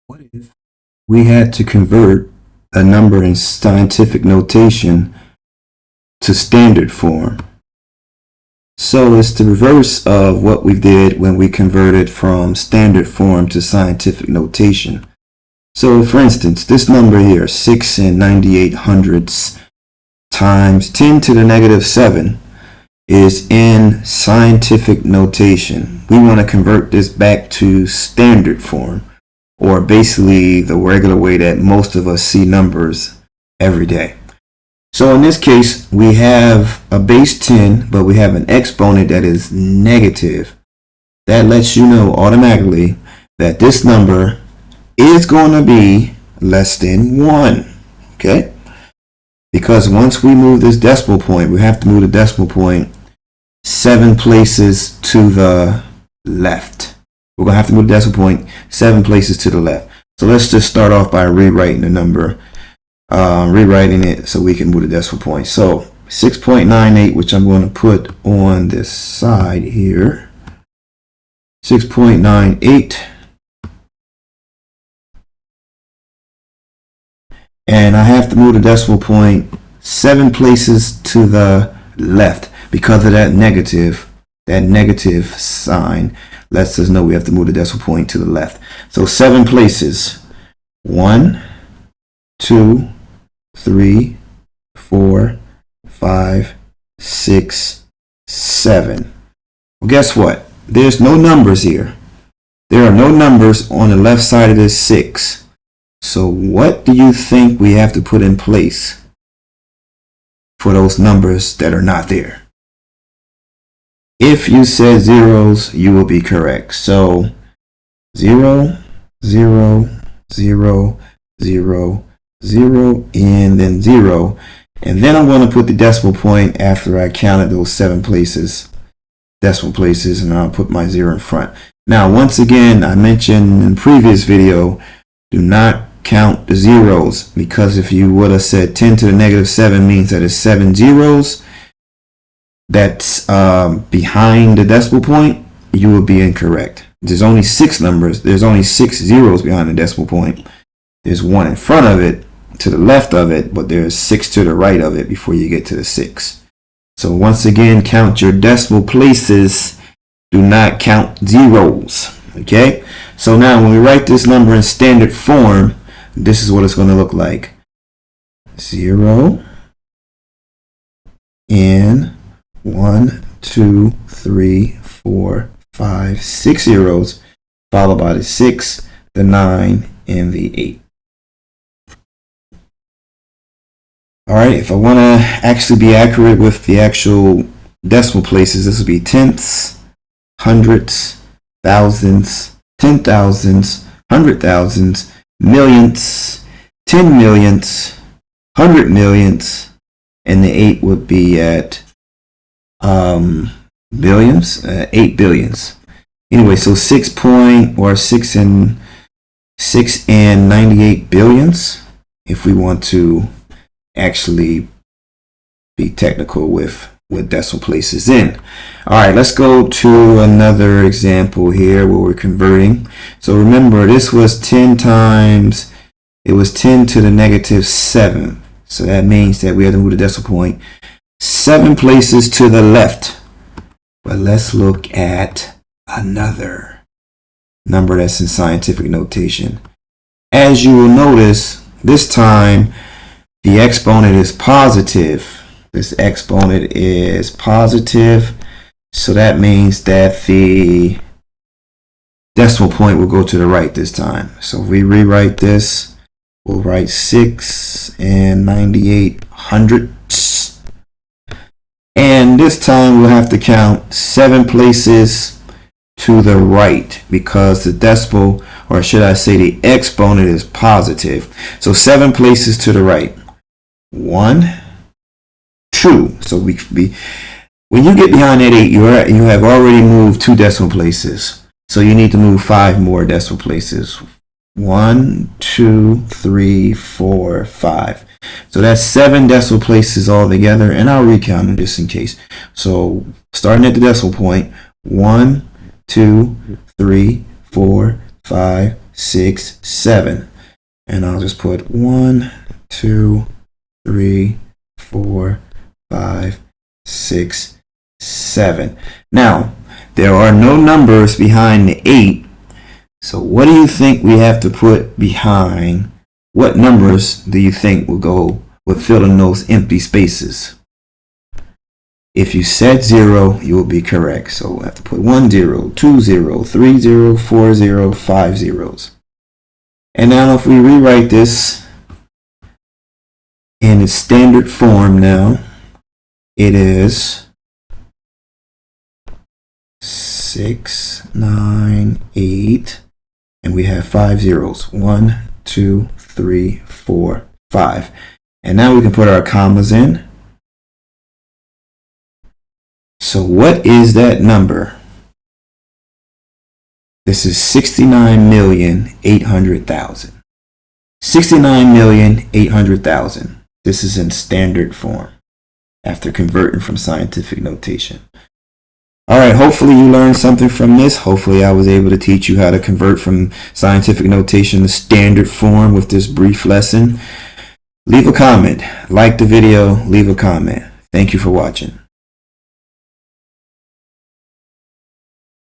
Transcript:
What if we had to convert a number in scientific notation to standard form? So it's the reverse of what we did when we converted from standard form to scientific notation. So for instance, this number here, 6 and 98 hundredths times 10 to the negative 7 is in scientific notation. We want to convert this back to standard form, or basically the regular way that most of us see numbers every day. So in this case, we have a base 10, but we have an exponent that is negative. That lets you know automatically that this number is going to be less than 1. Okay? Because once we move this decimal point, we have to move the decimal point 7 places to the left. We're going to have to move the decimal point 7 places to the left. So let's just start off by rewriting the number, rewriting it so we can move the decimal point. So 6.98, which I'm going to put on this side here. 6.98. And I have to move the decimal point 7 places to the left because of that negative sign lets us know we have to move the decimal point to the left. So 7 places. 1, 2, 3, 4, 5, 6, 7. Well, guess what? There's no numbers here. There are no numbers on the left side of this 6. So what do you think we have to put in place for those numbers that are not there? If you said zeros, you will be correct. So 0, 0, 0, 0, 0, and then 0. And then I'm going to put the decimal point after I counted those 7 places, decimal places, and I'll put my 0 in front. Now, once again, I mentioned in the previous video, do not count the zeros, because if you would have said 10 to the negative 7 means that it's 7 zeros that's behind the decimal point, you will be incorrect. There's only 6 numbers. There's only 6 zeros behind the decimal point. There's 1 in front of it, to the left of it, but there's 6 to the right of it before you get to the 6. So once again, count your decimal places. Do not count zeros. Okay? So now when we write this number in standard form, this is what it's going to look like. 0 and 1, 2, 3, 4, 5, 6 zeros, followed by the 6, the 9, and the 8. Alright, if I want to actually be accurate with the actual decimal places, this will be tenths, hundredths, thousands, 10,000s, 100,000s, millionths, 10 millionths, 100 millionths, and the 8 would be at billions, 8 billions. Anyway, so 6 and 98 billions, if we want to actually be technical with what decimal places in. Alright, let's go to another example here where we're converting. So remember, this was 10 times, it was 10 to the negative 7. So that means that we have to move the decimal point 7 places to the left. But let's look at another number that's in scientific notation. As you will notice, this time the exponent is positive. This exponent is positive. So that means that the decimal point will go to the right this time. So if we rewrite this, we'll write 6 and 98 hundredths. And this time we'll have to count 7 places to the right because the decimal, or should I say the exponent, is positive. So 7 places to the right. 1, 2. So when you get behind that 8, you have already moved 2 decimal places. So you need to move 5 more decimal places. 1, 2, 3, 4, 5. So that's 7 decimal places all together, and I'll recount them just in case. So starting at the decimal point, 1, 2, 3, 4, 5, 6, 7. And I'll just put 1, 2, 3, 4, 5, 6, 7. Now, there are no numbers behind the 8. So what do you think we have to put behind? What numbers do you think will fill in those empty spaces? If you said 0, you will be correct. So we'll have to put 1 0, 2 0, 3 0, 4 0, 5 zeros. And now if we rewrite this in its standard form now, it is 6, 9, 8, and we have 5 zeros. 1, 2, 3, 4, 5. And now we can put our commas in. So what is that number? This is 69,800,000. 69,800,000. This is in standard form after converting from scientific notation. All right, hopefully you learned something from this. Hopefully I was able to teach you how to convert from scientific notation to standard form with this brief lesson. Leave a comment, like the video, leave a comment. Thank you for watching.